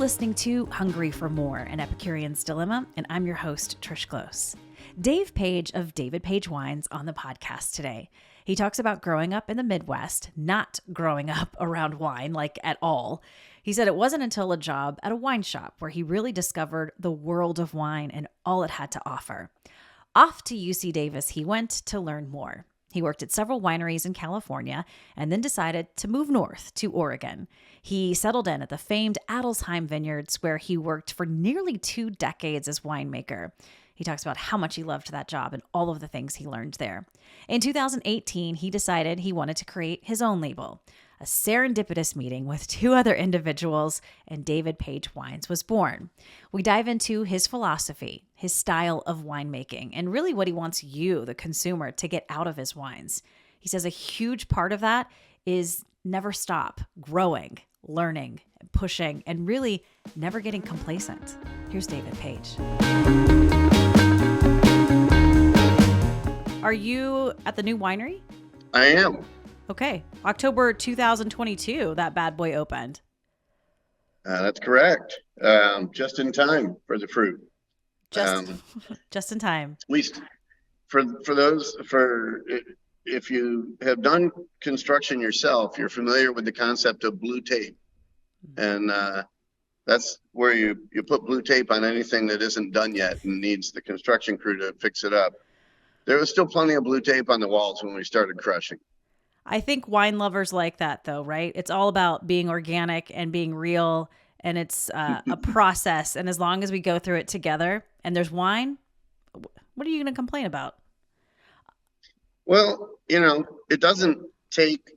listening to Hungry for More, an Epicurean's Dilemma, and I'm your host, Trish Close. Dave Paige of David Paige Wines on the podcast today. He talks about growing up in the Midwest, not growing up around wine, like at all. He said it wasn't until a job at a wine shop where he really discovered the world of wine and all it had to offer. Off to UC Davis he went to learn more. He worked at several wineries in California and then decided to move north to Oregon. He settled in at the famed Adelsheim Vineyards, where he worked for nearly 2 decades as winemaker. He talks about how much he loved that job and all of the things he learned there. In 2018, he decided he wanted to create his own label. A serendipitous meeting with 2 other individuals, and David Paige Wines was born. We dive into his philosophy, his style of winemaking, and really what he wants you, the consumer, to get out of his wines. He says a huge part of that is never stop growing, learning, pushing, and really never getting complacent. Here's David Paige. Are you at the new winery? I am. Okay. October 2022, that bad boy opened. That's correct. Just in time for the fruit. Just in time. At least if you have done construction yourself, you're familiar with the concept of blue tape. And that's where you put blue tape on anything that isn't done yet and needs the construction crew to fix it up. There was still plenty of blue tape on the walls when we started crushing. I think wine lovers like that, though, right? It's all about being organic and being real, and it's a process. And as long as we go through it together and there's wine, what are you going to complain about? Well, it doesn't take,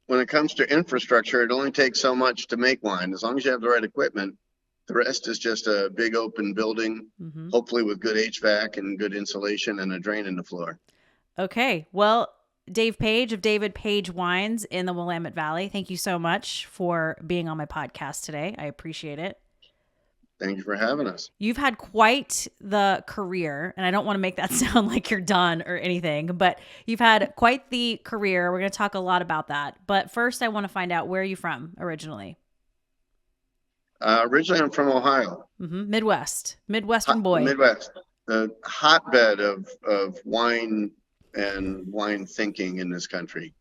when it comes to infrastructure, it only takes so much to make wine. As long as you have the right equipment, the rest is just a big open building, hopefully with good HVAC and good insulation and a drain in the floor. Okay. Well, Dave Paige of David Paige Wines in the Willamette Valley, thank you so much for being on my podcast today. I appreciate it. Thank you for having us. You've had quite the career, and I don't want to make that sound like you're done or anything, but you've had quite the career. We're going to talk a lot about that. But first, I want to find out, where are you from originally? Originally, I'm from Ohio. Midwestern boy. Midwest, the hotbed of wine and wine thinking in this country.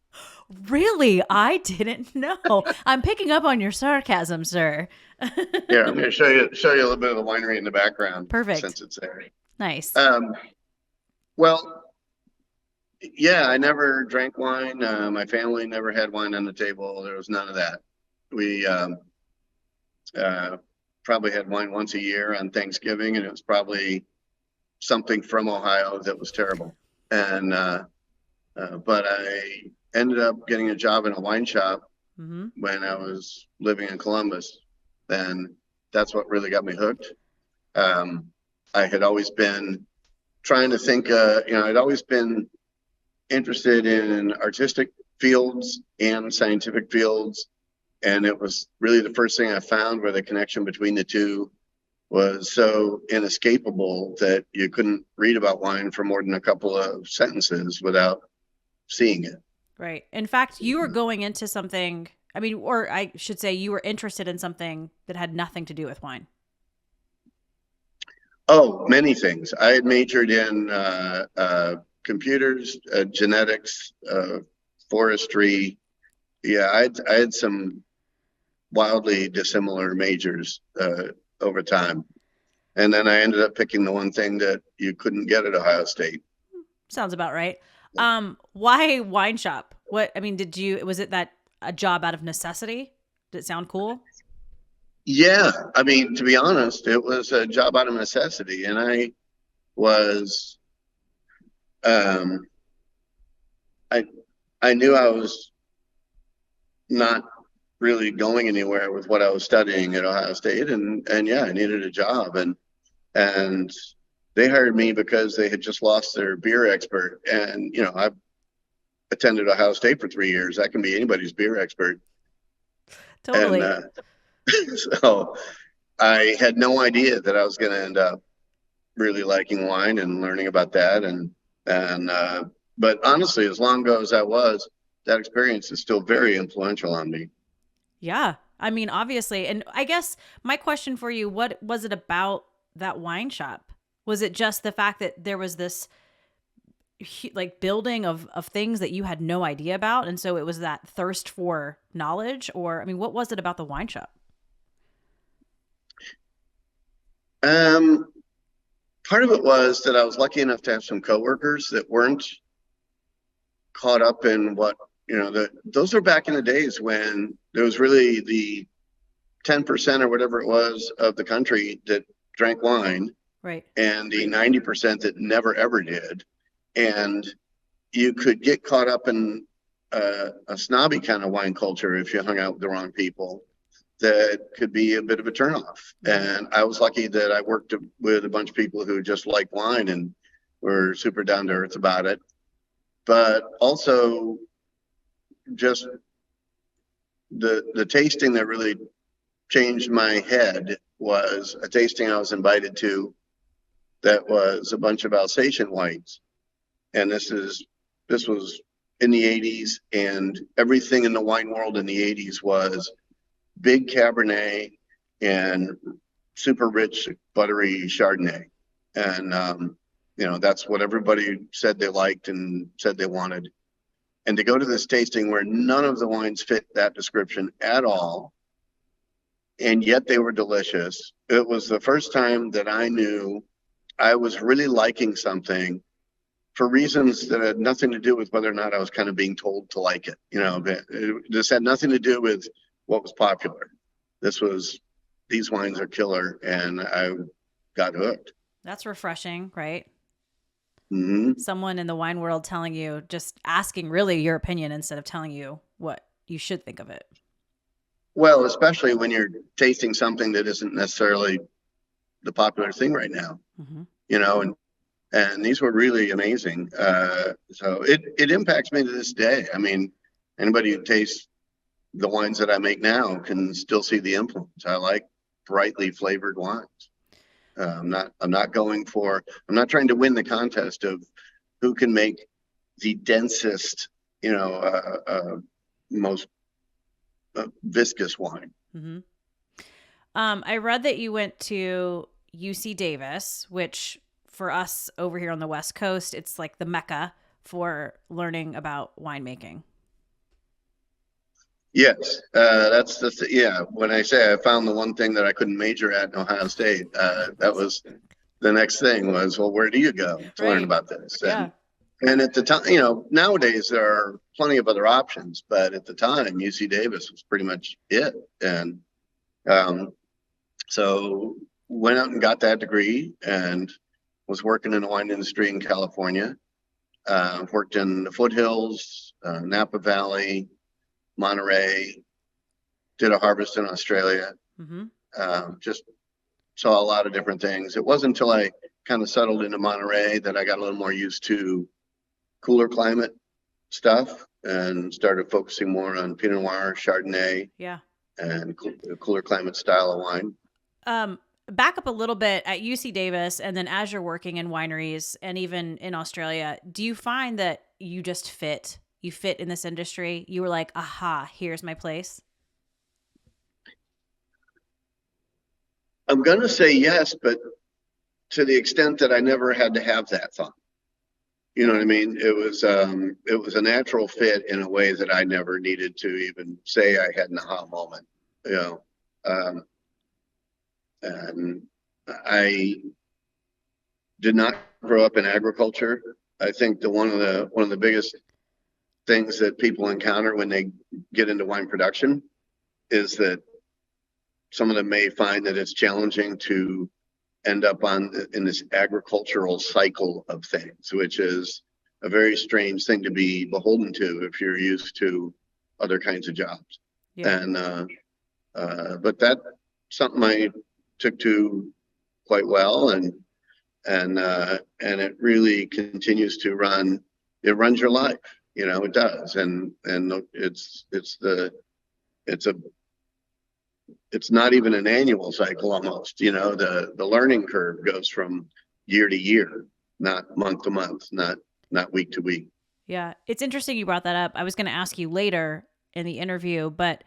Really? I didn't know. I'm picking up on your sarcasm, sir. Here, I'm going to show you a little bit of the winery in the background. Perfect. Since it's there. Nice. Well, yeah, I never drank wine. My family never had wine on the table. There was none of that. We probably had wine once a year on Thanksgiving, and it was probably something from Ohio that was terrible. And but I ended up getting a job in a wine shop when I was living in Columbus, and that's what really got me hooked. I had always been trying to think, I'd always been interested in artistic fields and scientific fields, and it was really the first thing I found where the connection between the two was so inescapable that you couldn't read about wine for more than a couple of sentences without seeing it. Right. In fact, you were going into something, or I should say you were interested in something that had nothing to do with wine. Oh, many things. I had majored in computers, genetics, forestry. Yeah, I had some wildly dissimilar majors over time. And then I ended up picking the one thing that you couldn't get at Ohio State. Sounds about right. Why wine shop? Was it that a job out of necessity? Did it sound cool? Yeah. To be honest, it was a job out of necessity. And I was, I knew I was not really going anywhere with what I was studying at Ohio State, and yeah, I needed a job, and they hired me because they had just lost their beer expert, and I've attended Ohio State for 3 years. I can be anybody's beer expert. Totally. And, so I had no idea that I was going to end up really liking wine and learning about that, but honestly, as long ago as I was, that experience is still very influential on me. Yeah. I mean, obviously. And I guess my question for you, what was it about that wine shop? Was it just the fact that there was this like building of things that you had no idea about, and so it was that thirst for knowledge? Or I mean, what was it about the wine shop? Um, Part of it was that I was lucky enough to have some coworkers that weren't caught up in what, those were back in the days when there was really the 10% or whatever it was of the country that drank wine, Right. and the 90% that never ever did. And you could get caught up in a snobby kind of wine culture if you hung out with the wrong people. That could be a bit of a turnoff. And I was lucky that I worked with a bunch of people who just liked wine and were super down to earth about it. But also just the tasting that really changed my head was a tasting I was invited to that was a bunch of Alsatian whites. And this was in the 80s, and everything in the wine world in the 80s was big Cabernet and super rich, buttery Chardonnay. And, that's what everybody said they liked and said they wanted. And to go to this tasting where none of the wines fit that description at all, and yet they were delicious. It was the first time that I knew I was really liking something for reasons that had nothing to do with whether or not I was kind of being told to like it. This had nothing to do with what was popular. These wines are killer, and I got hooked. That's refreshing, right? Mm-hmm. Someone in the wine world telling you, just asking really your opinion instead of telling you what you should think of it. Well, especially when you're tasting something that isn't necessarily the popular thing right now, and these were really amazing. So it impacts me to this day. I mean, anybody who tastes the wines that I make now can still see the influence. I like brightly flavored wines. I'm not trying to win the contest of who can make the densest, most viscous wine. Mm-hmm. I read that you went to UC Davis, which for us over here on the West Coast, it's like the Mecca for learning about winemaking. Yes, yeah. When I say I found the one thing that I couldn't major at in Ohio State, that was the next thing was, well, where do you go to learn about this? Yeah. And at the time, nowadays there are plenty of other options, but at the time, UC Davis was pretty much it. And so went out and got that degree and was working in the wine industry in California. Worked in the foothills, Napa Valley, Monterey, did a harvest in Australia. Mm-hmm. Just saw a lot of different things. It wasn't until I kind of settled into Monterey that I got a little more used to cooler climate stuff and started focusing more on Pinot Noir, Chardonnay, and cooler climate style of wine. Back up a little bit at UC Davis, and then as you're working in wineries and even in Australia, do you find that you just fit? You fit in this industry? You were like, aha, here's my place? I'm going to say yes, but to the extent that I never had to have that thought. You know what I mean? It was a natural fit in a way that I never needed to even say I had an aha moment. And I did not grow up in agriculture. I think one of the biggest things that people encounter when they get into wine production is that some of them may find that it's challenging to end up in this agricultural cycle of things, which is a very strange thing to be beholden to if you're used to other kinds of jobs. Yeah. And but that's something I took to quite well, and it really continues to run. It runs your life, it does, and it's not even an annual cycle almost. The learning curve goes from year to year, not month to month, not week to week. Yeah, it's interesting you brought that up. I was going to ask you later in the interview, but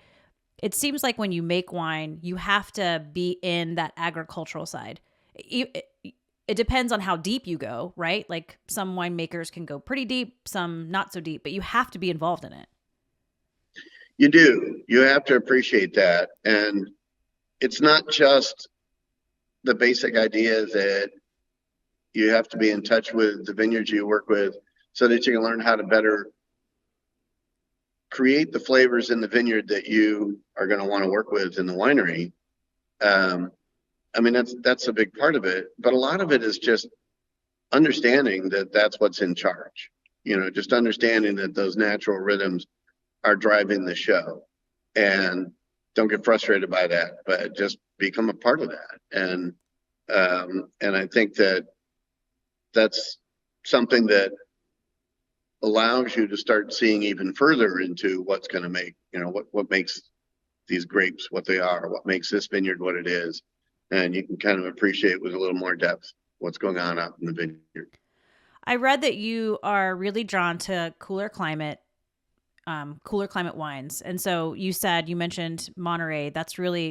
it seems like when you make wine, you have to be in that agricultural side. It depends on how deep you go, right? Like some winemakers can go pretty deep, some not so deep, but you have to be involved in it. You do. You have to appreciate that. And it's not just the basic idea that you have to be in touch with the vineyards you work with so that you can learn how to better create the flavors in the vineyard that you are going to want to work with in the winery. I mean, that's a big part of it, but a lot of it is just understanding that that's what's in charge. Just understanding that those natural rhythms are driving the show, and don't get frustrated by that, but just become a part of that. And I think that that's something that allows you to start seeing even further into what's going to make, what makes these grapes what they are, what makes this vineyard what it is. And you can kind of appreciate with a little more depth what's going on out in the vineyard. I read that you are really drawn to cooler climate wines. And so you mentioned Monterey.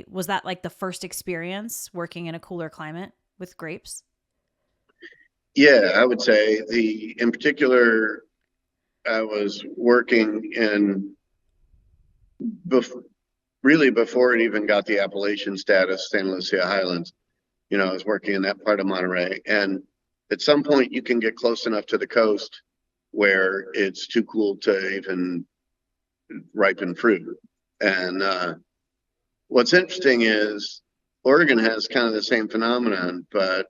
Was that like the first experience working in a cooler climate with grapes? Yeah, I would say in particular, I was working in really before it even got the appellation status, Santa Lucia Highlands. I was working in that part of Monterey, and at some point you can get close enough to the coast where it's too cool to even ripen fruit. And what's interesting is Oregon has kind of the same phenomenon, but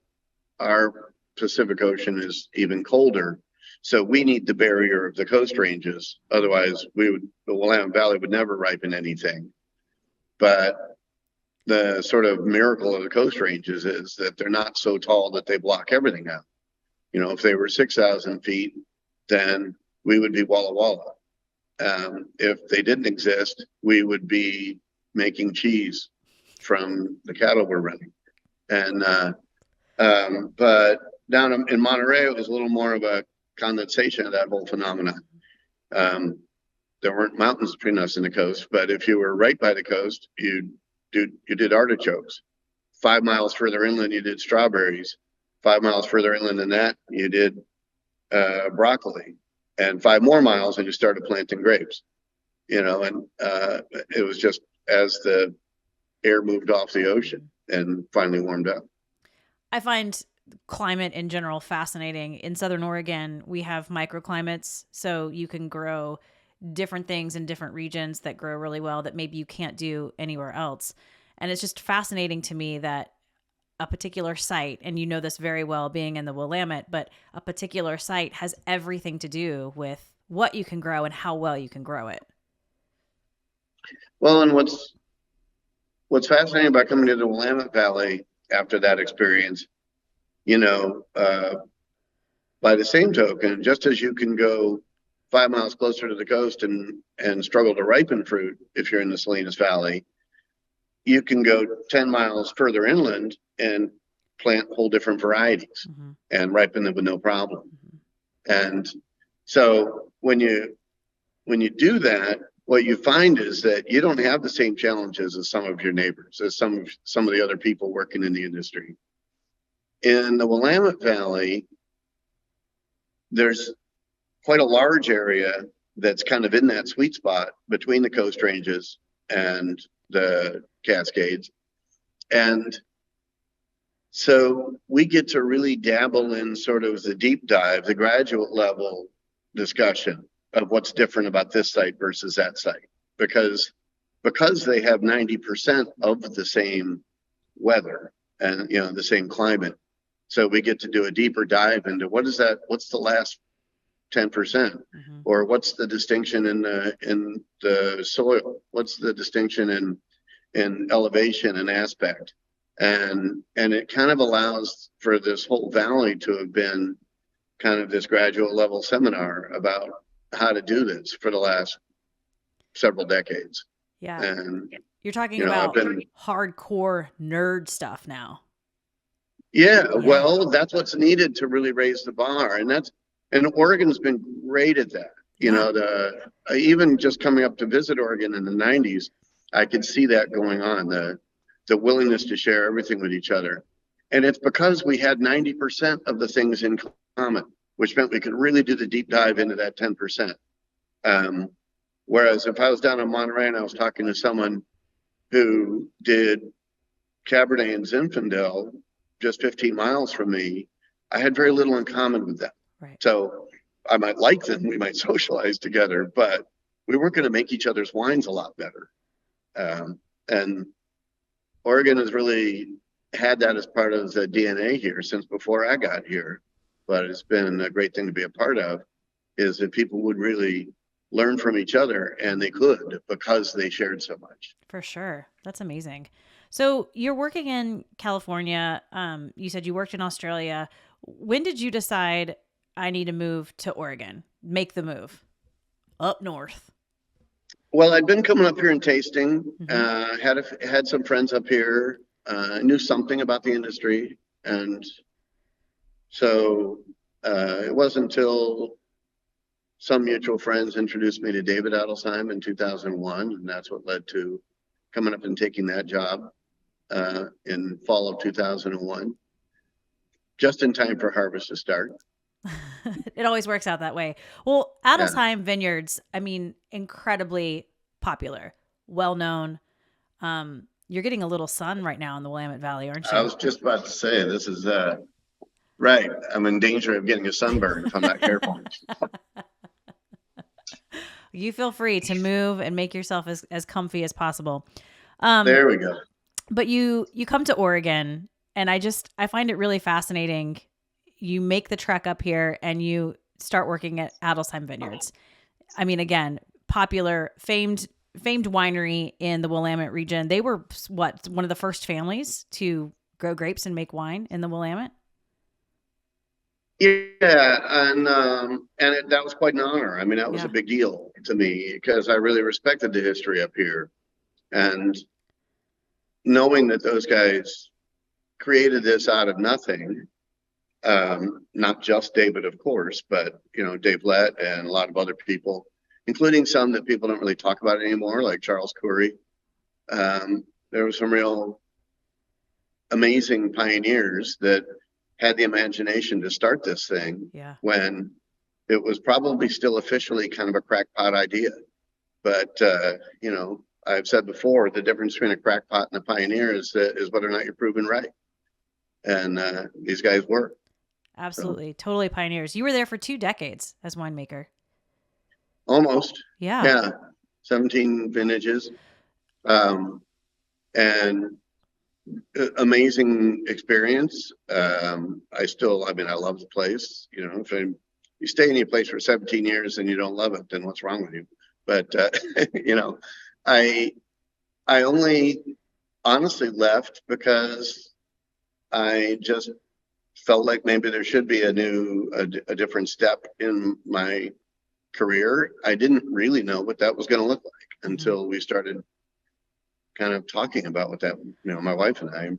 our Pacific Ocean is even colder. So we need the barrier of the coast ranges. Otherwise, the Willamette Valley would never ripen anything. But the sort of miracle of the coast ranges is that they're not so tall that they block everything out. If they were 6,000 feet, then we would be Walla Walla. If they didn't exist, we would be making cheese from the cattle we're running. And but down in Monterey, it was a little more of a condensation of that whole phenomenon. There weren't mountains between us and the coast, but if you were right by the coast, you did artichokes. 5 miles further inland, you did strawberries. 5 miles further inland than that, you did broccoli. And 5 more miles, and you started planting grapes. And it was just as the air moved off the ocean and finally warmed up. I find climate in general fascinating. In Southern Oregon, we have microclimates, so you can grow different things in different regions that grow really well that maybe you can't do anywhere else. And it's just fascinating to me that a particular site, and you know this very well being in the Willamette, but a particular site has everything to do with what you can grow and how well you can grow it. Well, and what's fascinating about coming to the Willamette Valley after that experience, by the same token, just as you can go 5 miles closer to the coast and struggle to ripen fruit if you're in the Salinas Valley, you can go 10 miles further inland and plant whole different varieties and ripen them with no problem. And so when you do that, what you find is that you don't have the same challenges as some of your neighbors, as some of the other people working in the industry. In the Willamette Valley, there's quite a large area that's kind of in that sweet spot between the coast ranges and the Cascades. And so we get to really dabble in sort of the deep dive, the graduate level discussion of what's different about this site versus that site, because they have 90% of the same weather and the same climate. So we get to do a deeper dive into what's the last 10%, or what's the distinction in the soil, what's the distinction in elevation and aspect, and it kind of allows for this whole valley to have been kind of this graduate level seminar about how to do this for the last several decades. Yeah. And you're talking about hardcore nerd stuff now. Yeah, well, that's what's needed to really raise the bar. And Oregon's been great at that. Even just coming up to visit Oregon in the 90s, I could see that going on, the willingness to share everything with each other. And it's because we had 90% of the things in common, which meant we could really do the deep dive into that 10%. Whereas if I was down in Monterey and I was talking to someone who did Cabernet and Zinfandel just 15 miles from me, I had very little in common with them. Right. So I might like them, we might socialize together, but we weren't going to make each other's wines a lot better. And Oregon has really had that as part of the DNA here since before I got here. But it's been a great thing to be a part of, is that people would really learn from each other, and they could because they shared so much. For sure. That's amazing. So you're working in California. You said you worked in Australia. When did you decide I need to move to Oregon, make the move up north? Well, I'd been coming up here and tasting, had some friends up here, knew something about the industry. And so it wasn't until some mutual friends introduced me to David Adelsheim in 2001. And that's what led to coming up and taking that job in fall of 2001, just in time for harvest to start. It always works out that way. Well, Adelsheim Vineyards, I mean, incredibly popular, well-known. You're getting a little sun right now in the Willamette Valley, aren't you? I was just about to say, this is right. I'm in danger of getting a sunburn if I'm not careful. You feel free to move and make yourself as comfy as possible. There we go. But you come to Oregon, and I find it really fascinating. You make the trek up here and you start working at Adelsheim Vineyards. I mean, again, popular, famed winery in the Willamette region. They were one of the first families to grow grapes and make wine in the Willamette. Yeah, and that was quite an honor. I mean, that was a big deal to me because I really respected the history up here, and knowing that those guys created this out of nothing. Not just David, of course, but Dave Lett and a lot of other people, including some that people don't really talk about anymore, like Charles Curry. There were some real amazing pioneers that had the imagination to start this thing when it was probably still officially kind of a crackpot idea. But I've said before, the difference between a crackpot and a pioneer is whether or not you're proven right. And these guys were. Absolutely. Totally pioneers. You were there for 2 decades as winemaker. Almost. Yeah. Yeah. 17 vintages. And amazing experience. I love the place. If you stay in a place for 17 years and you don't love it, then what's wrong with you? But, I only honestly left because I just felt like maybe there should be a different step in my career. I didn't really know what that was going to look like until we started kind of talking about what that, my wife and I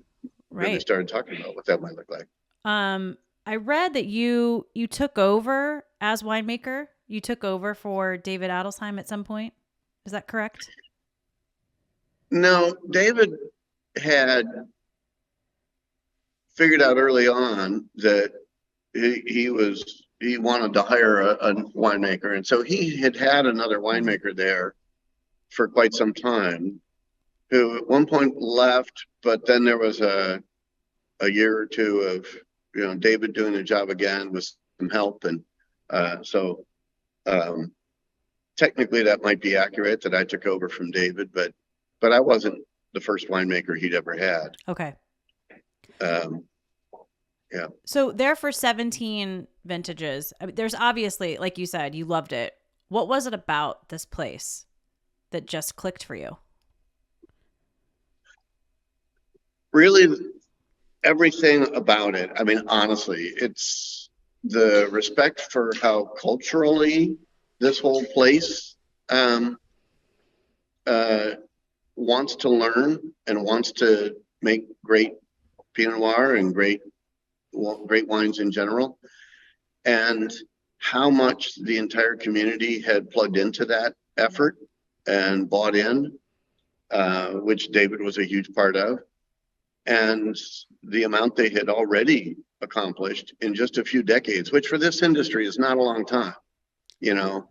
really started talking about what that might look like. I read that you took over as winemaker. You took over for David Adelsheim at some point. Is that correct? No, David had figured out early on that he wanted to hire a winemaker, and so he had another winemaker there for quite some time, who at one point left, but then there was a year or two of David doing the job again with some help, and so technically that might be accurate that I took over from David, but I wasn't the first winemaker he'd ever had. Okay. Yeah. So there for 17 vintages, there's obviously, like you said, you loved it. What was it about this place that just clicked for you? Really, everything about it. I mean, honestly, it's the respect for how culturally this whole place wants to learn and wants to make great Pinot Noir and great wines in general, and how much the entire community had plugged into that effort and bought in. which David was a huge part of, and the amount they had already accomplished in just a few decades, which for this industry is not a long time. You know,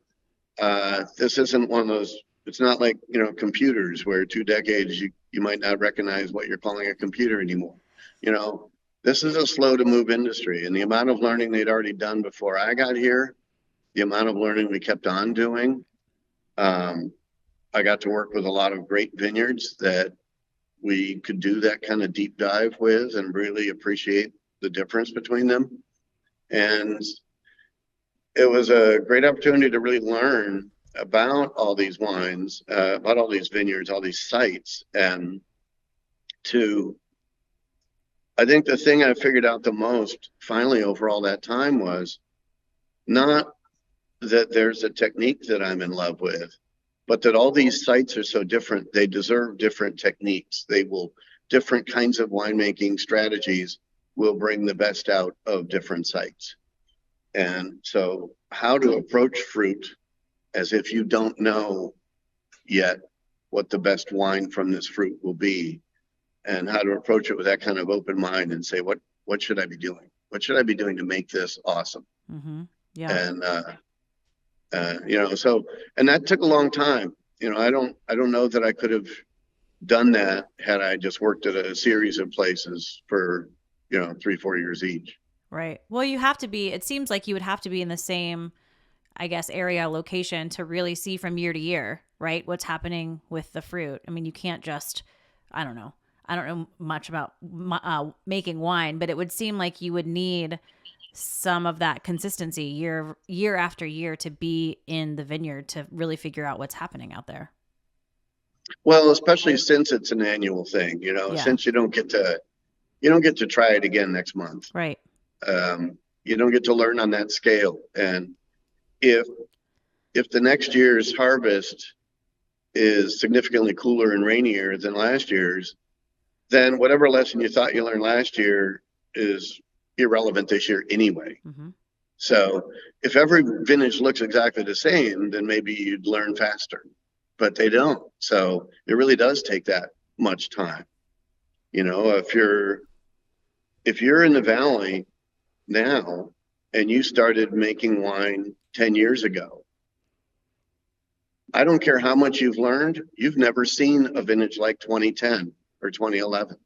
this isn't one of those, it's not like, computers where 2 decades you might not recognize what you're calling a computer anymore. This is a slow to move industry, and the amount of learning they'd already done before I got here, the amount of learning we kept on doing. I got to work with a lot of great vineyards that we could do that kind of deep dive with and really appreciate the difference between them. And it was a great opportunity to really learn about all these wines, about all these vineyards, all these sites. And I think the thing I figured out the most finally over all that time was not that there's a technique that I'm in love with, but that all these sites are so different. They deserve different techniques. Different kinds of winemaking strategies will bring the best out of different sites. And so how to approach fruit as if you don't know yet what the best wine from this fruit will be, and how to approach it with that kind of open mind and say, what should I be doing? What should I be doing to make this awesome? Mm-hmm. Yeah. And, and that took a long time. I don't know that I could have done that had I just worked at a series of places for, 3-4 years each. Right. Well, it seems like you would have to be in the same, I guess, area, location to really see from year to year, right? What's happening with the fruit. I mean, you can't just, I don't know much about making wine, but it would seem like you would need some of that consistency year after year to be in the vineyard to really figure out what's happening out there. Well, especially since it's an annual thing, since you don't get to try it again next month. Right. You don't get to learn on that scale. And if the next year's harvest is significantly cooler and rainier than last year's, then whatever lesson you thought you learned last year is irrelevant this year anyway. Mm-hmm. So if every vintage looks exactly the same, then maybe you'd learn faster, but they don't. So it really does take that much time. If you're in the valley now and you started making wine 10 years ago, I don't care how much you've learned, you've never seen a vintage like 2010 or 2011.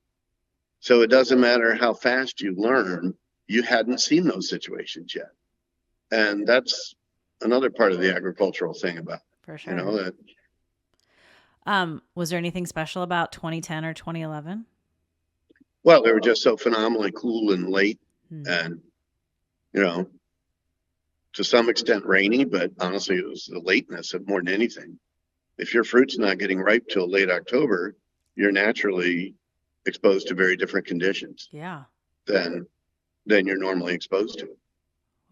So it doesn't matter how fast you learn, you hadn't seen those situations yet. And that's another part of the agricultural thing about it. For sure. Was there anything special about 2010 or 2011? Well, they were just so phenomenally cool and late and, to some extent rainy, but honestly, it was the lateness of more than anything. If your fruit's not getting ripe till late October, you're naturally exposed to very different conditions. Yeah. Than you're normally exposed to.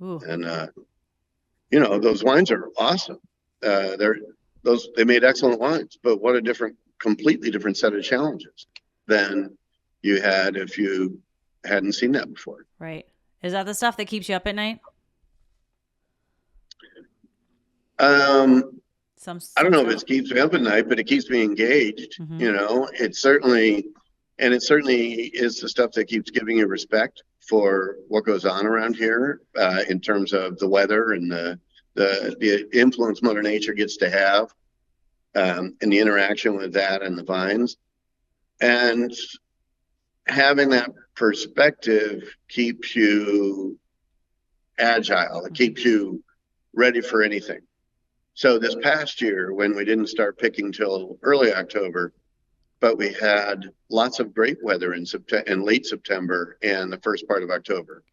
Ooh. And, those wines are awesome. They made excellent wines, but what a completely different set of challenges than you had if you hadn't seen that before. Right. Is that the stuff that keeps you up at night? I don't know if it keeps me up at night, but it keeps me engaged. Mm-hmm. It certainly is the stuff that keeps giving you respect for what goes on around here, in terms of the weather and the influence Mother Nature gets to have, and the interaction with that and the vines. And having that perspective keeps you agile. It keeps you ready for anything. So this past year, when we didn't start picking till early October, but we had lots of great weather in late September and the first part of October.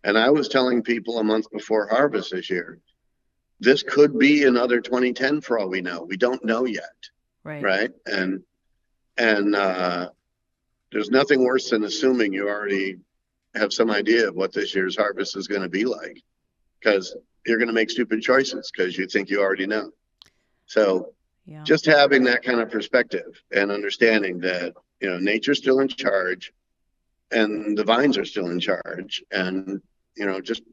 And I was telling people a month before harvest this year, this could be another 2010 for all we know. We don't know yet. Right. And there's nothing worse than assuming you already have some idea of what this year's harvest is going to be like, because you're going to make stupid choices because you think you already know. So just having that kind of perspective and understanding that, nature's still in charge and the vines are still in charge, and, just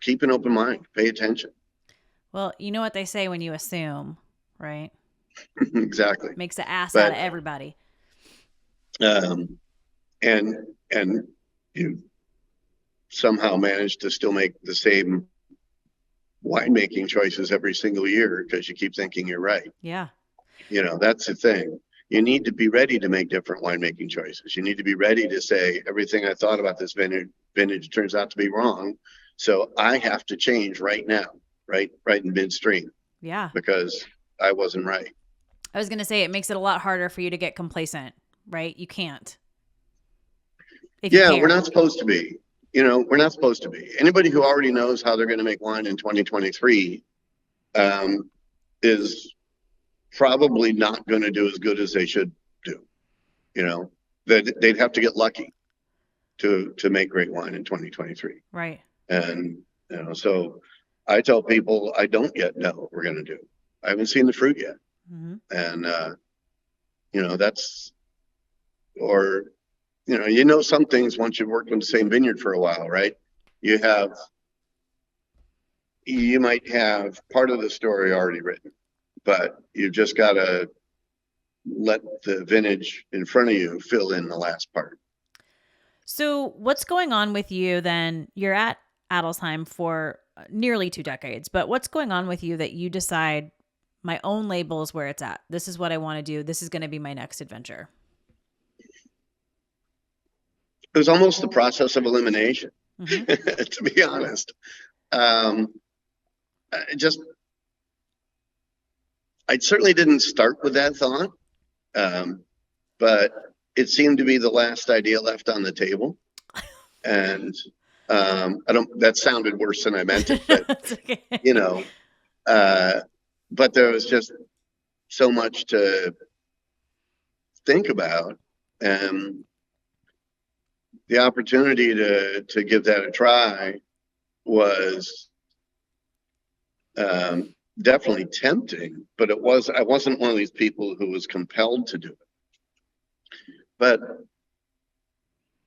keep an open mind, pay attention. Well, you know what they say when you assume, right? Exactly. Makes an ass out But of everybody. um, and you somehow manage to still make the same winemaking choices every single year because you keep thinking you're right. Yeah. That's the thing. You need to be ready to make different winemaking choices. You need to be ready to say everything I thought about this vintage turns out to be wrong. So I have to change right now, right in midstream, Yeah. because I wasn't right. I was going to say it makes it a lot harder for you to get complacent, right? You can't if you Yeah, we're care. not supposed to be. We're not supposed to be. Anybody who already knows how they're going to make wine in 2023 is probably not going to do as good as they should do. They'd have to get lucky to make great wine in 2023. Right. And so I tell people I don't yet know what we're going to do. I haven't seen the fruit yet. Mm-hmm. And that's, or some things once you've worked on the same vineyard for a while, right? You might have part of the story already written, but you've just got to let the vintage in front of you fill in the last part. So, what's going on with you then? You're at Adelsheim for nearly 2 decades, but what's going on with you that you decide my own label is where it's at? This is what I want to do. This is going to be my next adventure. It was almost the process of elimination, Mm-hmm. to be honest. I certainly didn't start with that thought, but it seemed to be the last idea left on the table. And that sounded worse than I meant it, but okay. But there was just so much to think about, and the opportunity to give that a try was definitely tempting, but I wasn't one of these people who was compelled to do it. But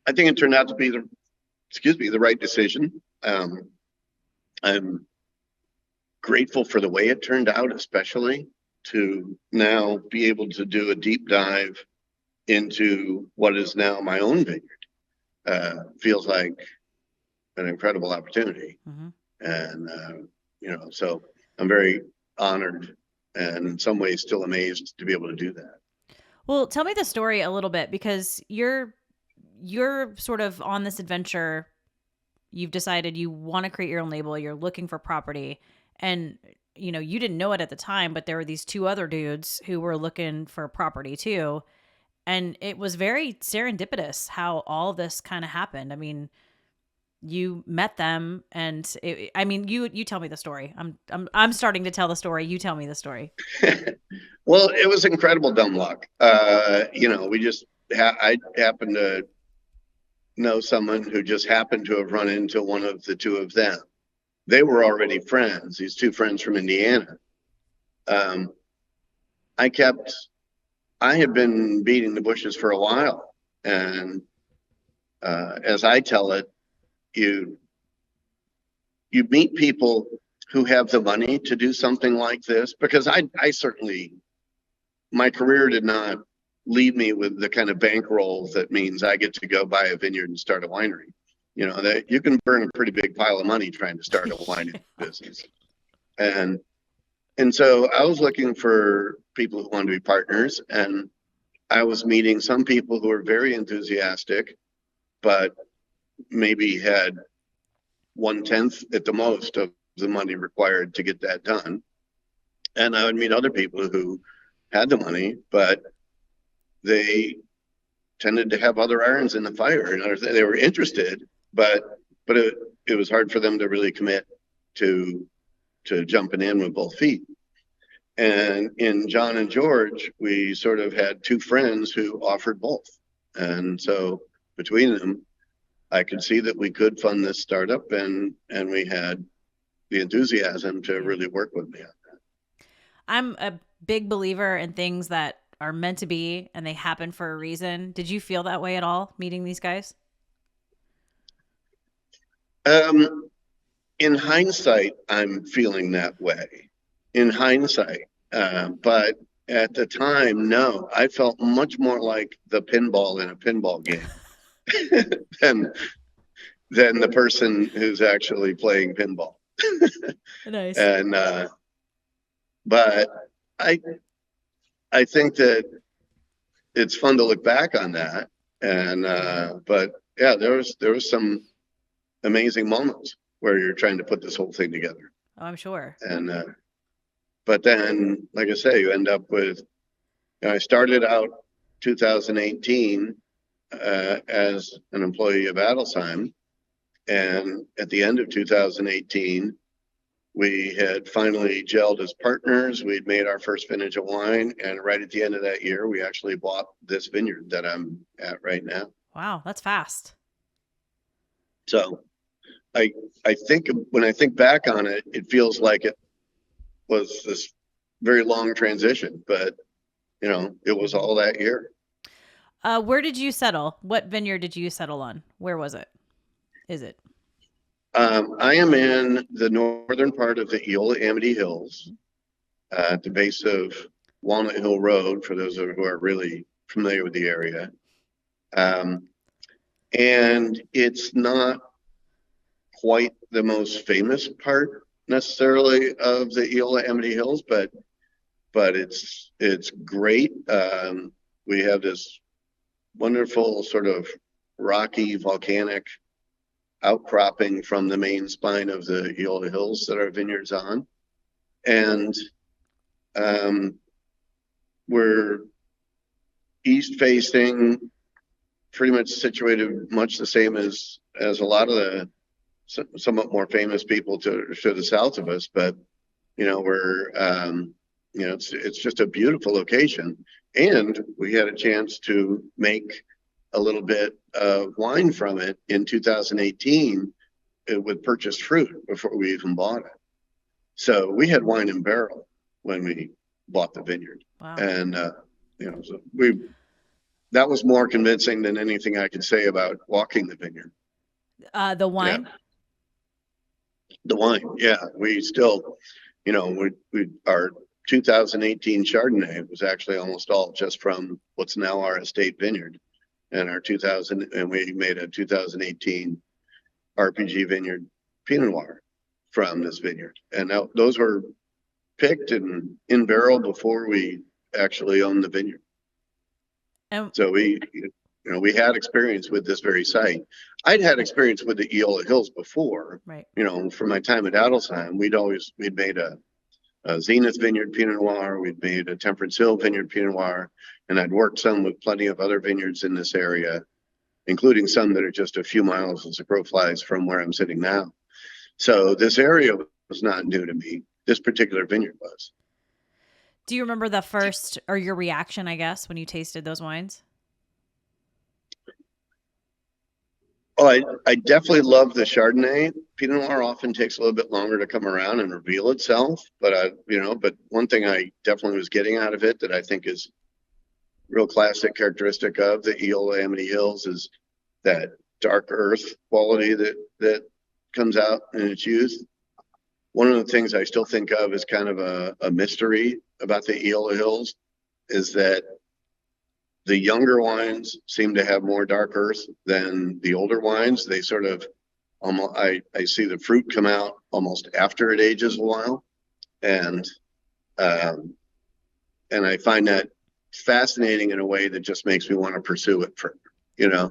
I think it turned out to be the right decision. I'm grateful for the way it turned out, especially to now be able to do a deep dive into what is now my own vineyard. Feels like an incredible opportunity. Mm-hmm. And, so I'm very honored and in some ways still amazed to be able to do that. Well, tell me the story a little bit, because you're sort of on this adventure. You've decided you want to create your own label. You're looking for property, and you didn't know it at the time, but there were these 2 other dudes who were looking for property too. And it was very serendipitous how all this kind of happened. I mean, you met them, and you tell me the story. I'm starting to tell the story. You tell me the story. Well, it was incredible dumb luck. We just I happened to know someone who just happened to have run into one of the 2 of them. They were already friends. These 2 friends from Indiana. I had been beating the bushes for a while, and as I tell it, you meet people who have the money to do something like this, because I certainly, my career did not leave me with the kind of bankroll that means I get to go buy a vineyard and start a winery. That you can burn a pretty big pile of money trying to start a wine business. And so I was looking for people who wanted to be partners, and I was meeting some people who were very enthusiastic, but maybe had 1/10 at the most of the money required to get that done. And I would meet other people who had the money, but they tended to have other irons in the fire. And they were interested, but it was hard for them to really commit to jumping in with both feet. And in John and George, we sort of had 2 friends who offered both. And so between them, I could see that we could fund this startup, and we had the enthusiasm to really work with me on that. I'm a big believer in things that are meant to be and they happen for a reason. Did you feel that way at all meeting these guys? In hindsight, I'm feeling that way. In hindsight, but At the time, no. I felt much more like the pinball in a pinball game than the person who's actually playing pinball. Nice. And but I I think that it's fun to look back on that. And but yeah, there was some amazing moments where you're trying to put this whole thing together. Oh, I'm sure. And but then, like I say, you end up with. I started out 2018 as an employee of Adelsheim, and at the end of 2018, we had finally gelled as partners. We'd made our first vintage of wine, and right at the end of that year, we actually bought this vineyard that I'm at right now. Wow, that's fast. So I think when I think back on it, it feels like it was this very long transition, but it was all that year. Where did you settle? What vineyard did you settle on? Where was it? Is it? I am in the northern part of the Eola Amity Hills, at the base of Walnut Hill Road, for those who are really familiar with the area. And it's not quite the most famous part necessarily of the Eola Amity Hills, but it's great. We have this wonderful sort of rocky volcanic outcropping from the main spine of the Eola Hills that our vineyard's on. And we're east facing, pretty much situated much the same as a lot of the somewhat more famous people to the south of us, but we're it's just a beautiful location. And we had a chance to make a little bit of wine from it in 2018 with purchased fruit before we even bought it. So we had wine in barrel when we bought the vineyard. Wow. And so that was more convincing than anything I could say about walking the vineyard. The wine? Yeah. The wine, yeah. We still, our 2018 Chardonnay was actually almost all just from what's now our estate vineyard, and we made a 2018 RPG vineyard Pinot Noir from this vineyard, and now those were picked and in barrel before we actually owned the vineyard. So we had experience with this very site. I'd had experience with the Eola Hills before, right? From my time at Adelsheim, we'd made a Zenith Vineyard Pinot Noir, we'd made a Temperance Hill Vineyard Pinot Noir, and I'd worked some with plenty of other vineyards in this area, including some that are just a few miles as the crow flies from where I'm sitting now. So this area was not new to me. This particular vineyard was. Do you remember the first, or your reaction, I guess, when you tasted those wines? Oh, I definitely love the Chardonnay. Pinot Noir often takes a little bit longer to come around and reveal itself. But but one thing I definitely was getting out of it that I think is real classic characteristic of the Eola Amity Hills is that dark earth quality that comes out in its youth. One of the things I still think of as kind of a mystery about the Eola Hills is that the younger wines seem to have more dark earth than the older wines. They sort of almost, I see the fruit come out almost after it ages a while. And I find that fascinating in a way that just makes me want to pursue it further.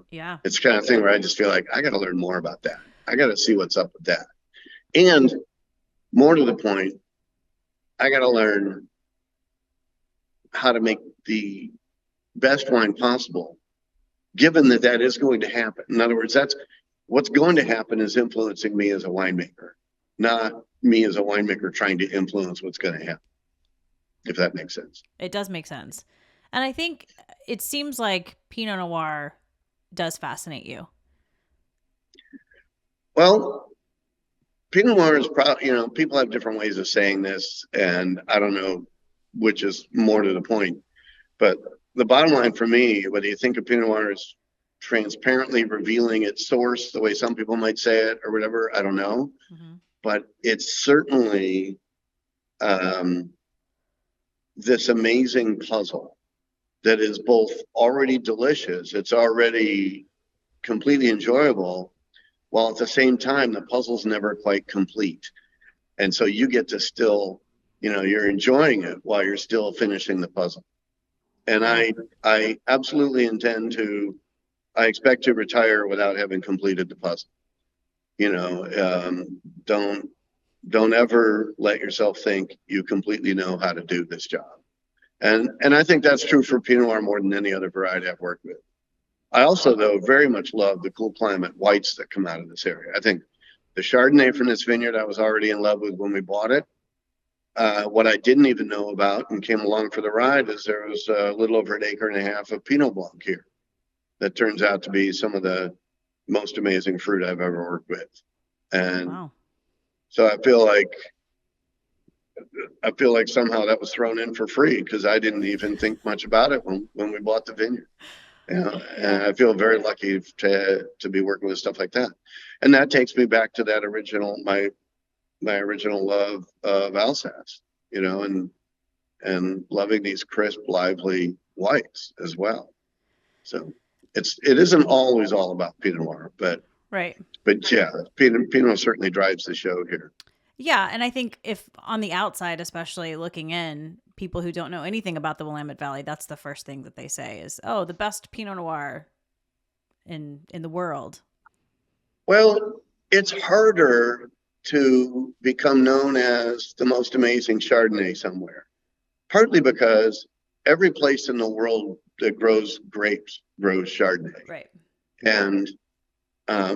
Yeah. It's the kind of thing where I just feel like I got to learn more about that. I got to see what's up with that. And more to the point, I got to learn how to make the best wine possible, given that is going to happen. In other words, that's what's going to happen is influencing me as a winemaker, not me as a winemaker trying to influence what's going to happen, if that makes sense. It does make sense. And I think it seems like Pinot Noir does fascinate you. Well, Pinot Noir is probably, people have different ways of saying this, and I don't know which is more to the point. But the bottom line for me, whether you think of Pinot Noir as transparently revealing its source, the way some people might say it or whatever, I don't know. Mm-hmm. But it's certainly this amazing puzzle that is both already delicious, it's already completely enjoyable, while at the same time, the puzzle's never quite complete. And so you get to still, you're enjoying it while you're still finishing the puzzle. And I absolutely I expect to retire without having completed the puzzle. Don't ever let yourself think you completely know how to do this job. And I think that's true for Pinot Noir more than any other variety I've worked with. I also, though, very much love the cool climate whites that come out of this area. I think the Chardonnay from this vineyard I was already in love with when we bought it. What I didn't even know about and came along for the ride is there was a little over 1.5 acres of Pinot Blanc here that turns out to be some of the most amazing fruit I've ever worked with. And wow. So I feel like somehow that was thrown in for free because I didn't even think much about it when we bought the vineyard. And I feel very lucky to be working with stuff like that. And that takes me back to that my original love of Alsace, and loving these crisp, lively whites as well. So it isn't always all about Pinot Noir, but right. But yeah, Pinot certainly drives the show here. Yeah, and I think if on the outside, especially looking in, people who don't know anything about the Willamette Valley, that's the first thing that they say is, "Oh, the best Pinot Noir in the world." Well, it's harder to become known as the most amazing Chardonnay somewhere, partly because every place in the world that grows grapes grows Chardonnay. Right. And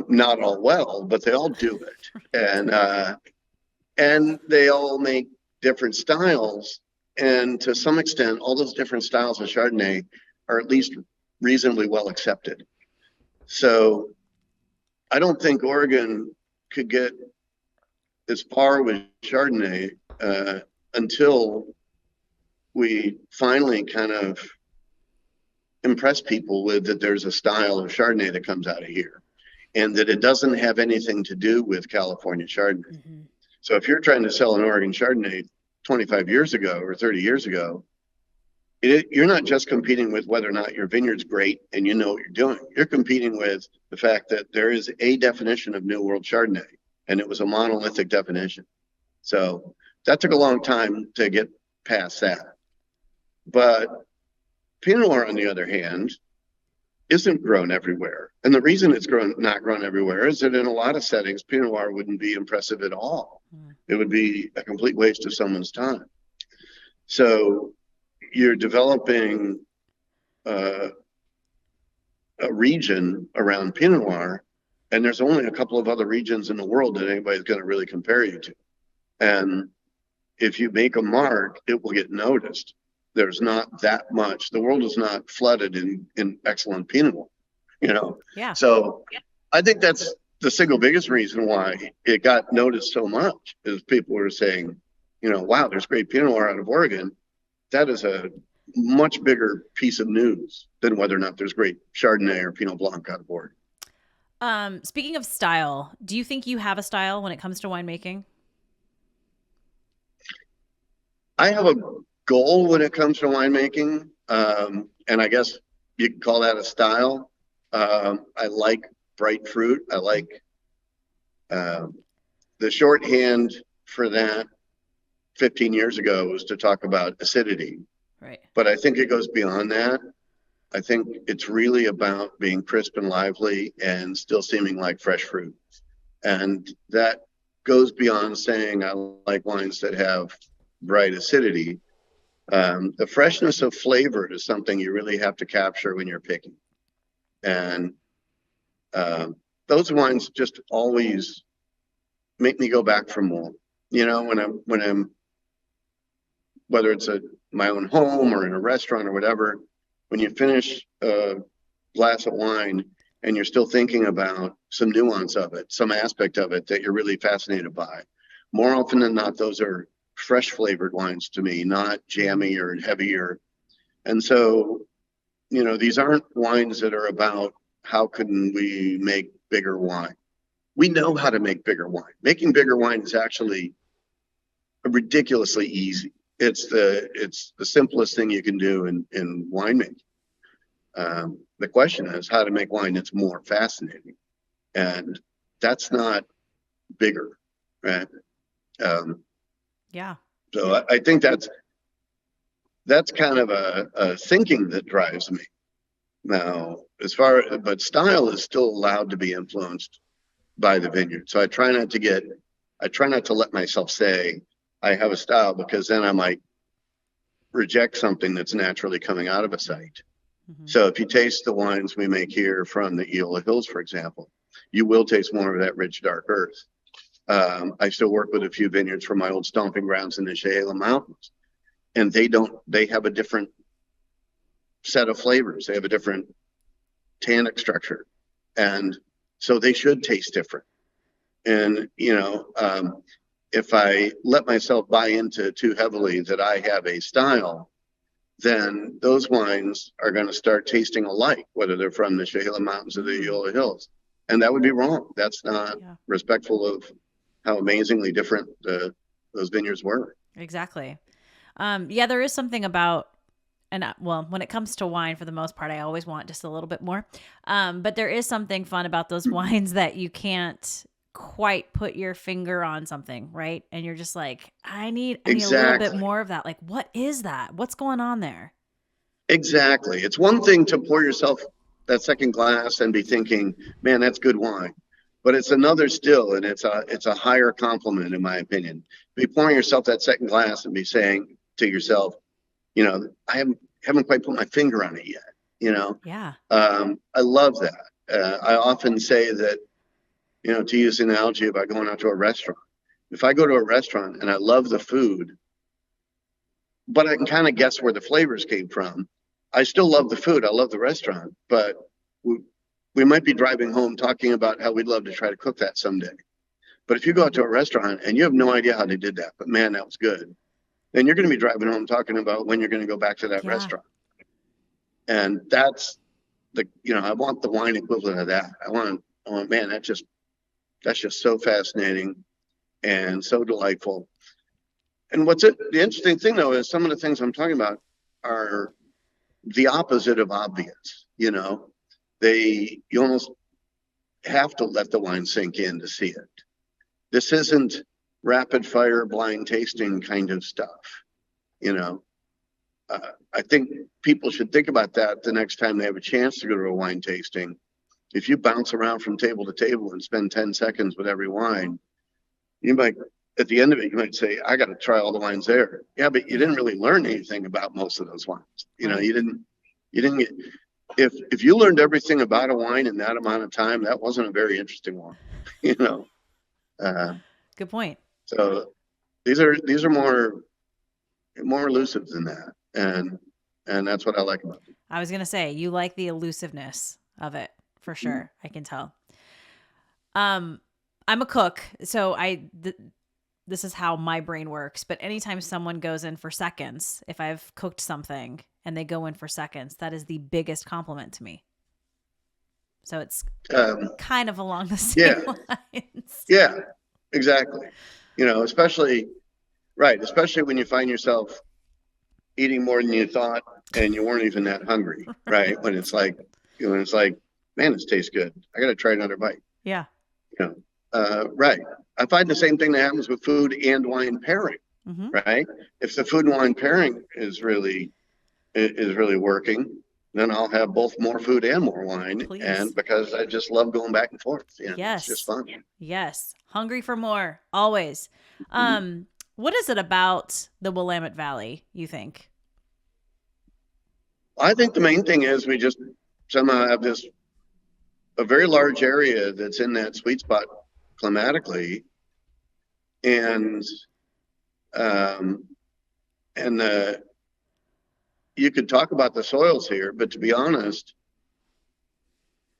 not all well, but they all do it. And they all make different styles. And to some extent, all those different styles of Chardonnay are at least reasonably well accepted. So I don't think Oregon could get as far with Chardonnay until we finally kind of impress people with that there's a style of Chardonnay that comes out of here and that it doesn't have anything to do with California Chardonnay. Mm-hmm. So if you're trying to sell an Oregon Chardonnay 25 years ago or 30 years ago, you're not just competing with whether or not your vineyard's great and you know what you're doing. You're competing with the fact that there is a definition of New World Chardonnay, and it was a monolithic definition. So that took a long time to get past that. But Pinot Noir, on the other hand, isn't grown everywhere. And the reason it's not grown everywhere is that in a lot of settings, Pinot Noir wouldn't be impressive at all. It would be a complete waste of someone's time. So you're developing a region around Pinot Noir, and there's only a couple of other regions in the world that anybody's going to really compare you to. And if you make a mark, it will get noticed. There's not that much. The world is not flooded in excellent Pinot Noir, Yeah. So I think that's the single biggest reason why it got noticed so much is people were saying, wow, there's great Pinot Noir out of Oregon. That is a much bigger piece of news than whether or not there's great Chardonnay or Pinot Blanc out of Oregon. Speaking of style, do you think you have a style when it comes to winemaking? I have a goal when it comes to winemaking, and I guess you could call that a style. I like bright fruit. I like the shorthand for that 15 years ago was to talk about acidity. Right. But I think it goes beyond that. I think it's really about being crisp and lively and still seeming like fresh fruit. And that goes beyond saying I like wines that have bright acidity. The freshness of flavor is something you really have to capture when you're picking. And those wines just always make me go back for more. When I'm whether it's at my own home or in a restaurant or whatever, when you finish a glass of wine and you're still thinking about some nuance of it, some aspect of it that you're really fascinated by, more often than not, those are fresh flavored wines to me, not jammy or heavier. And so, these aren't wines that are about how can we make bigger wine. We know how to make bigger wine. Making bigger wine is actually ridiculously easy. it's the simplest thing you can do in winemaking. The question is how to make wine that's more fascinating, and that's not bigger, right? Yeah. So I think that's kind of a thinking that drives me now. But style is still allowed to be influenced by the vineyard. So I try not to let myself say I have a style, because then I might reject something that's naturally coming out of a site. Mm-hmm. So if you taste the wines we make here from the Eola Hills, for example, you will taste more of that rich, dark earth. I still work with a few vineyards from my old stomping grounds in the Chehala Mountains, and they have a different set of flavors. They have a different tannic structure, and so they should taste different. And if I let myself buy into too heavily that I have a style, then those wines are going to start tasting alike, whether they're from the Chehala Mountains or the Eola Hills. And that would be wrong. That's not respectful of how amazingly different those vineyards were. Exactly. Yeah, there is something about, when it comes to wine, for the most part, I always want just a little bit more. But there is something fun about those wines that you can't quite put your finger on something, right? And you're just like, I need a little bit more of that. Like, what is that? What's going on there? Exactly. It's one thing to pour yourself that second glass and be thinking, man, that's good wine. But it's another still, and it's a higher compliment, in my opinion. Be pouring yourself that second glass and be saying to yourself, I haven't quite put my finger on it yet. Yeah. I love that. I often say that, to use an analogy about going out to a restaurant. If I go to a restaurant and I love the food, but I can kind of guess where the flavors came from, I still love the food. I love the restaurant, but we might be driving home talking about how we'd love to try to cook that someday. But if you go out to a restaurant and you have no idea how they did that, but man, that was good, then you're going to be driving home talking about when you're going to go back to that restaurant. And that's I want the wine equivalent of that. I want, man, that's just so fascinating and so delightful. And the interesting thing, though, is some of the things I'm talking about are the opposite of obvious. You almost have to let the wine sink in to see it. This isn't rapid fire blind tasting kind of stuff. I think people should think about that the next time they have a chance to go to a wine tasting. If you bounce around from table to table and spend 10 seconds with every wine, you might, at the end of it, you might say, I got to try all the wines there. Yeah, but you didn't really learn anything about most of those wines. You didn't get, if you learned everything about a wine in that amount of time, that wasn't a very interesting one. Good point. So these are more elusive than that. And that's what I like about them. I was going to say, you like the elusiveness of it, for sure. I can tell. I'm a cook, so this is how my brain works. But anytime someone goes in for seconds, if I've cooked something and they go in for seconds, that is the biggest compliment to me. So it's kind of along the same lines. Yeah, exactly. Especially when you find yourself eating more than you thought and you weren't even that hungry, right? When it's like, man, this tastes good. I got to try another bite. Yeah. Right. I find the same thing that happens with food and wine pairing, right? If the food and wine pairing is really working, then I'll have both more food and more wine. Please. And because I just love going back and forth. Yes. It's just fun. Yes. Hungry for more, always. What is it about the Willamette Valley, you think? I think the main thing is we just somehow have a very large area that's in that sweet spot climatically. And you could talk about the soils here, but to be honest,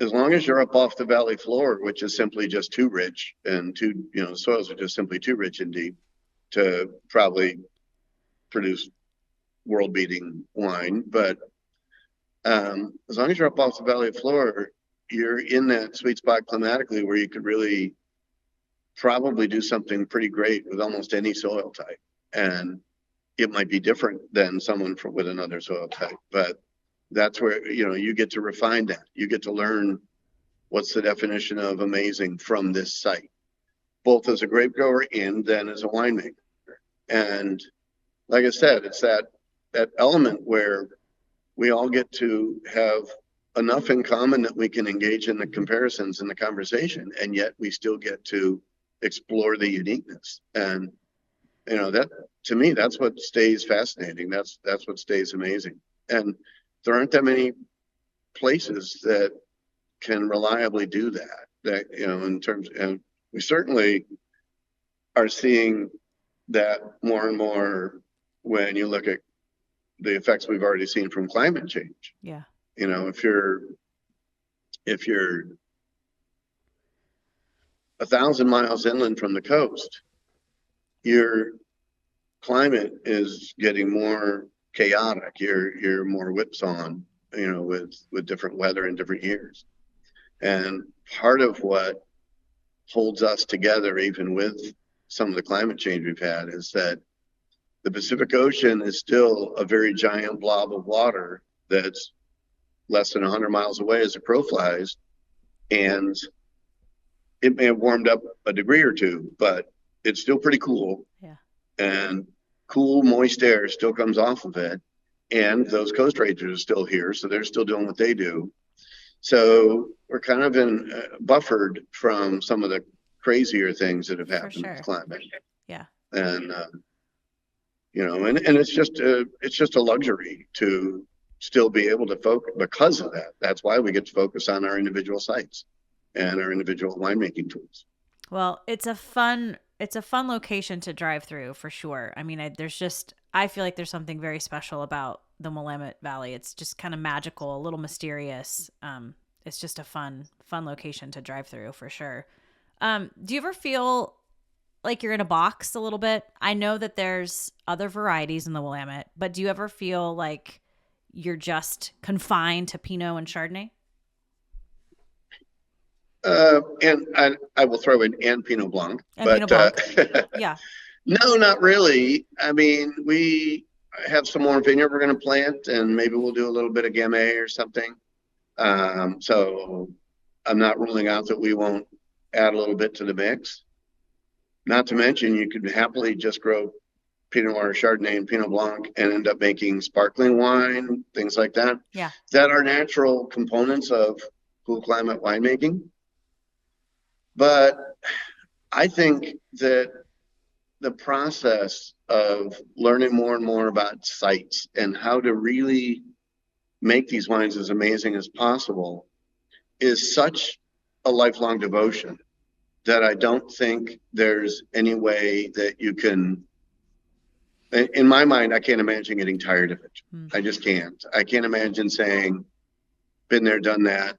as long as you're up off the valley floor, which is simply just too rich and the soils are just simply too rich and deep to probably produce world-beating wine. But as long as you're up off the valley floor, you're in that sweet spot climatically where you could really probably do something pretty great with almost any soil type. And it might be different than someone with another soil type, but that's where, you get to refine that. You get to learn what's the definition of amazing from this site, both as a grape grower and then as a winemaker. And like I said, it's that element where we all get to have enough in common that we can engage in the comparisons and the conversation, and yet we still get to explore the uniqueness. And that, to me, that's what stays fascinating. That's what stays amazing. And there aren't that many places that can reliably do that, in terms, and we certainly are seeing that more and more when you look at the effects we've already seen from climate change. Yeah. If you're 1,000 miles inland from the coast, your climate is getting more chaotic. You're more whipsaw, with different weather in different years. And part of what holds us together, even with some of the climate change we've had, is that the Pacific Ocean is still a very giant blob of water that's less than 100 miles away as a crow flies. And it may have warmed up a degree or two, but it's still pretty cool. Yeah. And cool, moist air still comes off of it. And those coast rangers are still here, so they're still doing what they do. So we're kind of buffered from some of the crazier things that have happened with climate. Yeah. And and it's just a luxury to still be able to focus because of that. That's why we get to focus on our individual sites and our individual winemaking tools. Well, it's a fun location to drive through for sure. I mean, I feel like there's something very special about the Willamette Valley. It's just kind of magical, a little mysterious. It's just a fun location to drive through for sure. Do you ever feel like you're in a box a little bit? I know that there's other varieties in the Willamette, but do you ever feel like you're just confined to Pinot and Chardonnay? And I will throw in and Pinot Blanc. And Pinot Blanc. Yeah. No, not really. I mean, we have some more vineyard we're going to plant, and maybe we'll do a little bit of Gamay or something. So I'm not ruling out that we won't add a little bit to the mix. Not to mention, you could happily just grow Pinot Noir, Chardonnay, and Pinot Blanc and end up making sparkling wine, things like that. Yeah. That are natural components of cool climate winemaking. But I think that the process of learning more and more about sites and how to really make these wines as amazing as possible is such a lifelong devotion that I don't think there's any way that you can, in my mind, I can't imagine getting tired of it. I just can't. I can't imagine saying, been there, done that.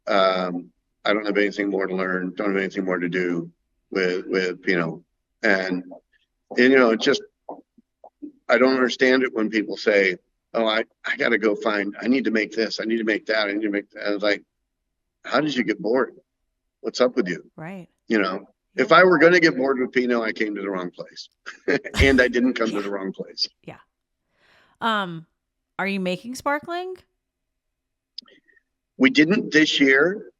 I don't have anything more to learn, don't have anything more to do with Pinot. And it just, I don't understand it when people say, oh, I got to go I need to make this, I need to make that, I need to make that. I was like, how did you get bored? What's up with you? Right. If I were going to get bored with Pinot, I came to the wrong place. And I didn't come to the wrong place. Yeah. Are you making sparkling? We didn't this year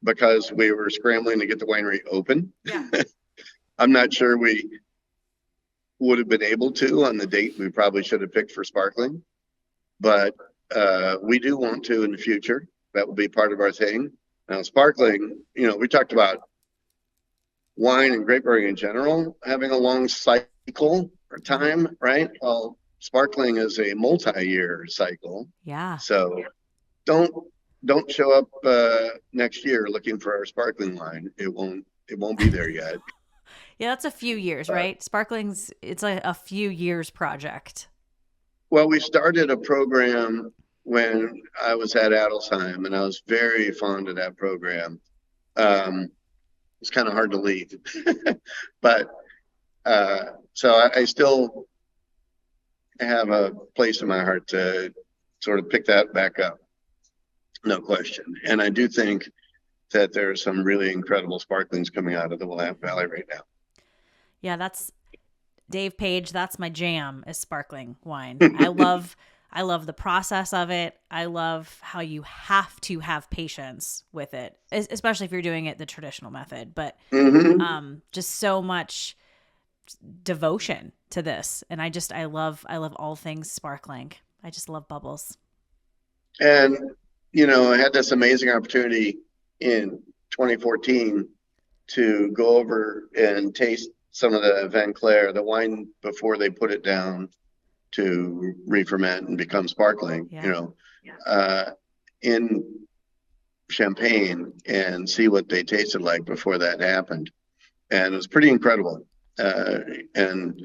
because we were scrambling to get the winery open. Yeah. I'm not sure we would have been able to on the date we probably should have picked for sparkling. But we do want to in the future. That will be part of our thing. Now, sparkling, we talked about wine and grape growing in general having a long cycle or time, right? Well, sparkling is a multi-year cycle. Yeah. So don't show up next year looking for our sparkling wine. It won't be there yet. Yeah, that's a few years, right? Sparkling's, it's a few years project. Well, we started a program when I was at Adelsheim, and I was very fond of that program. It's kind of hard to leave, but so I still have a place in my heart to sort of pick that back up, no question. And I do think that there are some really incredible sparklings coming out of the Willamette Valley right now. Yeah, Dave Paige, that's my jam, is sparkling wine. I love the process of it. I love how you have to have patience with it, especially if you're doing it the traditional method. But just so much devotion to this, and I love all things sparkling. I just love bubbles. And I had this amazing opportunity in 2014 to go over and taste some of the Van Clair, the wine before they put it down to re-ferment and become sparkling, in Champagne, and see what they tasted like before that happened. And it was pretty incredible, and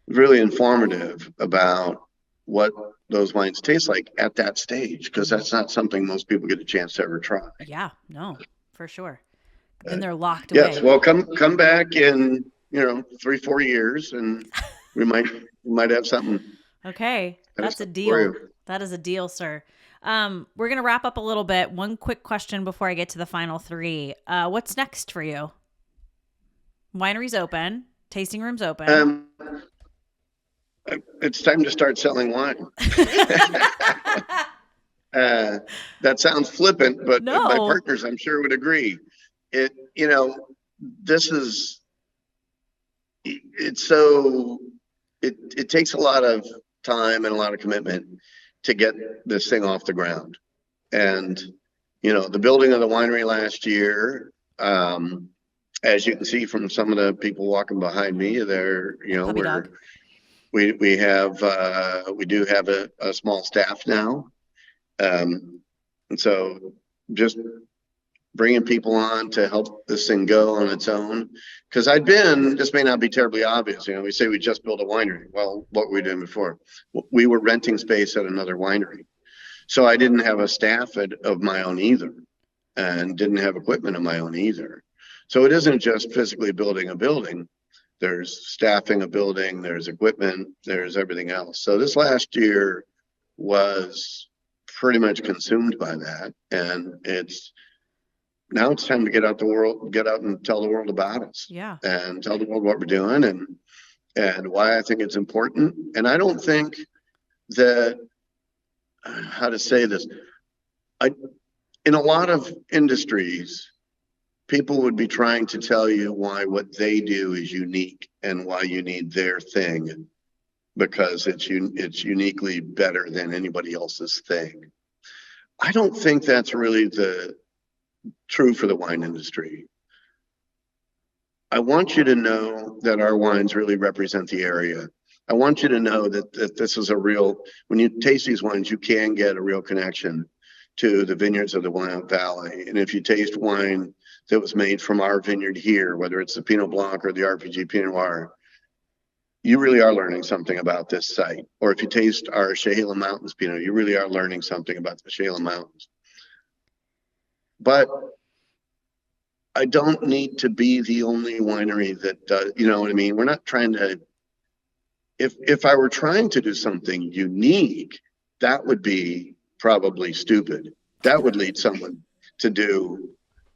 really informative about what those wines taste like at that stage, because that's not something most people get a chance to ever try. Yeah, no, for sure. Then they're locked away. Yes, well, come back in 3-4 years, and we might have something. Okay, that's a deal. That is a deal, sir. We're gonna wrap up a little bit. One quick question before I get to the final three. What's next for you? Winery's open, tasting rooms open. It's time to start selling wine. That sounds flippant, but no. My partners, I'm sure, would agree. It takes a lot of time and a lot of commitment to get this thing off the ground. And the building of the winery last year, as you can see from some of the people walking behind me there, we do have a small staff now. And so just bringing people on to help this thing go on its own. Because this may not be terribly obvious. We say we just built a winery. Well, what were we doing before? We were renting space at another winery. So I didn't have a staff of my own either, and didn't have equipment of my own either. So it isn't just physically building a building. There's staffing a building, there's equipment, there's everything else. So this last year was pretty much consumed by that. And now it's time to get out and tell the world about us. Yeah. And tell the world what we're doing and why I think it's important. And I don't think that, how to say this, in a lot of industries, people would be trying to tell you why what they do is unique and why you need their thing, because it's uniquely better than anybody else's thing. I don't think that's really true for the wine industry. I want you to know that our wines really represent the area. I want you to know that this is when you taste these wines, you can get a real connection to the vineyards of the Willamette Valley. And if you taste wine that was made from our vineyard here, whether it's the Pinot Blanc or the RPG Pinot Noir, you really are learning something about this site. Or if you taste our Chehalem Mountains Pinot, you really are learning something about the Chehalem Mountains. But I don't need to be the only winery that does, you know what I mean? We're not trying to, if I were trying to do something unique, that would be probably stupid. That would lead someone to do,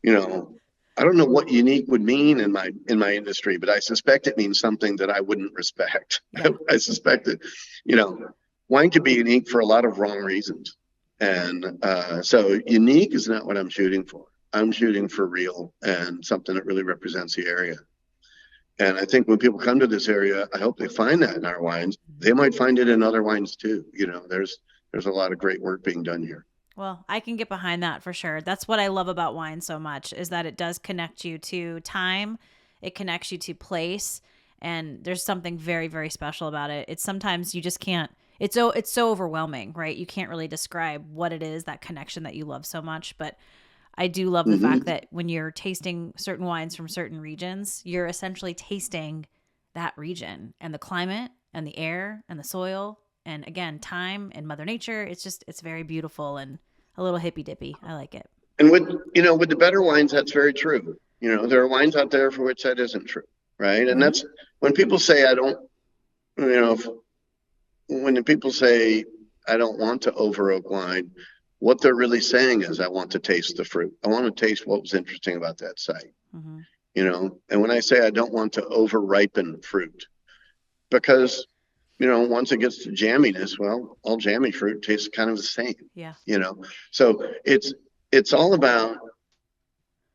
I don't know what unique would mean in my industry, but I suspect it means something that I wouldn't respect. Yeah. I suspect that, wine could be unique for a lot of wrong reasons. And so unique is not what I'm shooting for. I'm shooting for real and something that really represents the area. And I think when people come to this area, I hope they find that in our wines. They might find it in other wines too. There's a lot of great work being done here. Well, I can get behind that for sure. That's what I love about wine so much, is that it does connect you to time. It connects you to place. And there's something very, very special about it. It's sometimes you just can't, it's so overwhelming, right? You can't really describe what it is, that connection that you love so much. But I do love the fact that when you're tasting certain wines from certain regions, you're essentially tasting that region and the climate and the air and the soil. And again, time and Mother Nature. It's very beautiful and a little hippy dippy. I like it. And with the better wines, that's very true. There are wines out there for which that isn't true. Right. And that's when people say, when people say, I don't want to over oak wine, what they're really saying is, I want to taste the fruit. I want to taste what was interesting about that site. And when I say I don't want to over ripen fruit, because, once it gets to jamminess, well, all jammy fruit tastes kind of the same. Yeah. So it's all about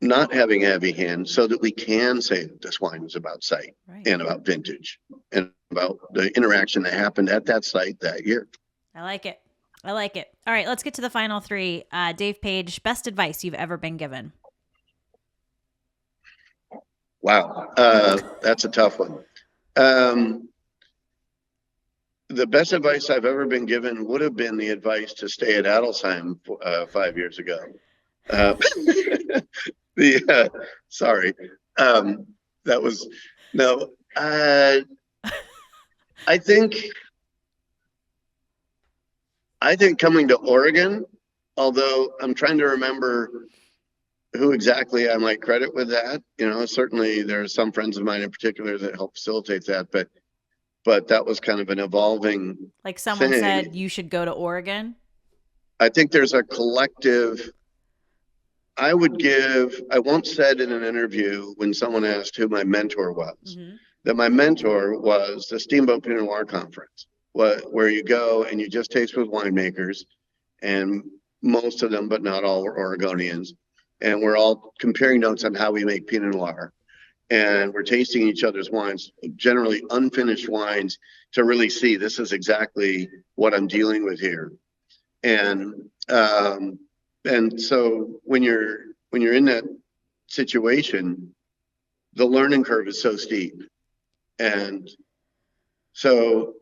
not having a heavy hand so that we can say that this wine is about site and about vintage and about the interaction that happened at that site that year. I like it. All right, let's get to the final three. Dave Paige, best advice you've ever been given. Wow. That's a tough one. The best advice I've ever been given would have been the advice to stay at Adelsheim 5 years ago. Sorry. That was, no. I think coming to Oregon, although I'm trying to remember who exactly I might credit with that. Certainly there are some friends of mine in particular that help facilitate that, but that was kind of an evolving Like someone thing. said you should go to Oregon? I think there's a collective, I once said in an interview when someone asked who my mentor was, that my mentor was the Steamboat Pinot Noir Conference, where you go and you just taste with winemakers, and most of them, but not all, were Oregonians. And we're all comparing notes on how we make Pinot Noir. And we're tasting each other's wines, generally unfinished wines, to really see this is exactly what I'm dealing with here. And so when you're in that situation, the learning curve is so steep. And so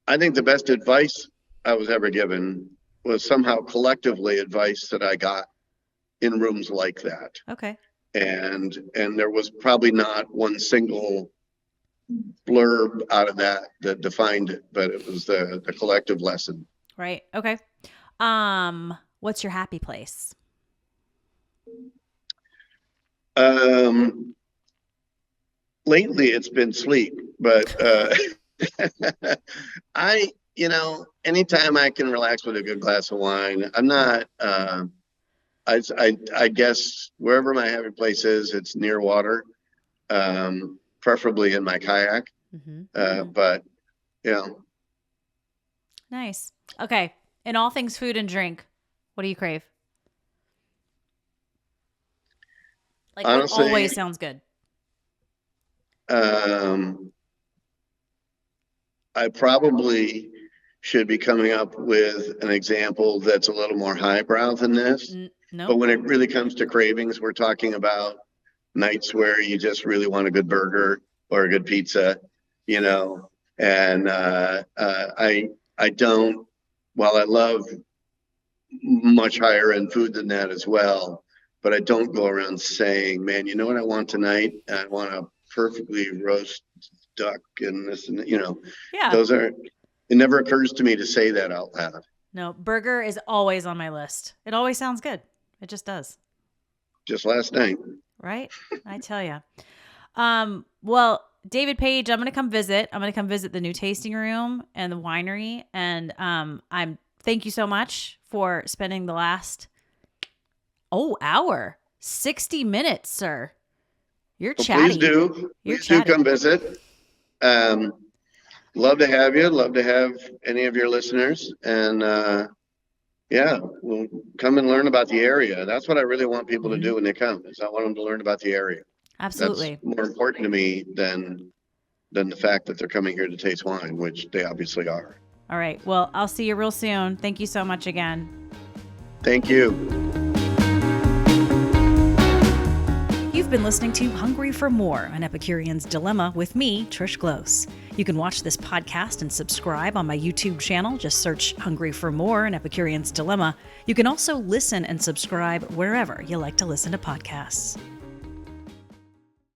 I think the best advice I was ever given was somehow collectively advice that I got in rooms like that. Okay. And there was probably not one single blurb out of that defined it, but it was the collective lesson. Right. Okay. What's your happy place? Lately it's been sleep, but anytime I can relax with a good glass of wine, I'm not, I guess wherever my happy place is, it's near water, preferably in my kayak. But Nice. Okay. In all things food and drink, what do you crave? Like, honestly, what always sounds good? I probably should be coming up with an example that's a little more highbrow than this. No. But when it really comes to cravings, we're talking about nights where you just really want a good burger or a good pizza, and I don't, while I love much higher end food than that as well, but I don't go around saying, man, you know what I want tonight? I want a perfectly roast duck and this and Yeah. It never occurs to me to say that out loud. No, burger is always on my list. It always sounds good. It just does. Just last night. Right? I tell you. Well, David Paige, I'm going to come visit. I'm going to come visit the new tasting room and the winery. And thank you so much for spending the last hour, 60 minutes, sir. You're chatty. Please do. Please do come visit. Love to have you. Love to have any of your listeners. And we'll come and learn about the area. That's what I really want people to do when they come, is I want them to learn about the area. Absolutely. That's more important to me than the fact that they're coming here to taste wine, which they obviously are. All right. Well, I'll see you real soon. Thank you so much again. Thank you. You've been listening to Hungry for More, an Epicurean's Dilemma with me, Trish Close. You can watch this podcast and subscribe on my YouTube channel. Just search Hungry for More, an Epicurean's Dilemma. You can also listen and subscribe wherever you like to listen to podcasts.